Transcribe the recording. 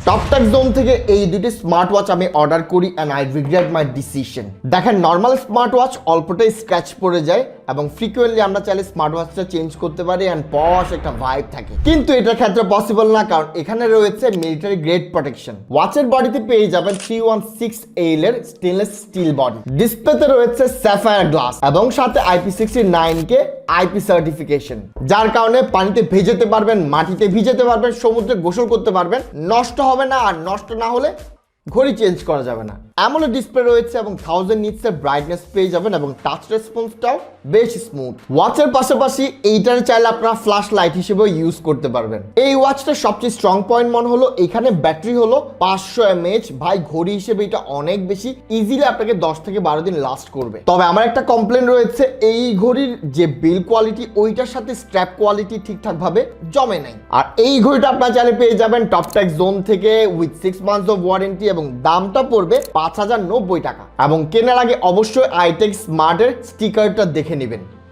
Top Tech zone থেকে এই দুটি স্মার্ট ওয়াচ আমি অর্ডার করি and I regret my decision. দেখেন নর্মাল স্মার্ট ওয়াচ অল্পটাই স্ক্র্যাচ পড়ে যায় এবং ফ্রিকোয়েন্টলি আমরা চাইলে স্মার্ট ওয়াচটা চেঞ্জ করতে পারি এন্ড পশ একটা ভাইব থাকে, কিন্তু এটার ক্ষেত্রে পসিবল না, কারণ এখানে রয়েছে মিলিটারি গ্রেড প্রোটেকশন। ওয়াচের বডিতে পেয়ে যাবেন 316L এর স্টেনলেস স্টিল বডি, ডিসপ্লেতে রয়েছে স্যাফায়ার গ্লাস এবং সাথে IP69K আইপি সার্টিফিকেশন, যার কারণে পানিতে ভেজাতে পারবেন, মাটিতে ভিজাতে পারবেন, সমুদ্রে গোসল করতে পারবেন, নষ্ট হবে না। আর নষ্ট না হলে ঘড়ি চেঞ্জ করা যাবে না। অ্যামোলেড ডিসপ্লে রয়েছে এবং 1000 নিটসের ব্রাইটনেস পেয়ে যাবেন এবং টাচ রেসপন্সটাও বেশ স্মুথ। ওয়াচের পাশাপাশি এইটার চাইলে আপনারা ফ্ল্যাশ লাইট হিসেবেও ইউজ করতে পারবেন। এই ওয়াচটার সবচেয়ে স্ট্রং পয়েন্ট মনে হলো এখানে ব্যাটারি হলো 500 mAh। ভাই ঘড়ি হিসেবে এটা অনেক বেশি, ইজিলি আপনাকে 10 থেকে 12 দিন লাস্ট করবে। তবে আমার একটা কমপ্লেন রয়েছে, এই ঘড়ির যে বিল কোয়ালিটি ওইটার সাথে স্ট্র্যাপ কোয়ালিটি ঠিকঠাক ভাবে জমে নাই। আর এই ঘড়িটা আপনারা চাইলে পেয়ে যাবেন টপটেক জোন থেকে উইথ 6 মান্থস অফ ওয়ারেন্টি এবং দামটা পড়বে 5090 টাকা। এবং কেনার আগে অবশ্যই আইটেক স্মার্টের স্টিকারটা দেখে নেবেন।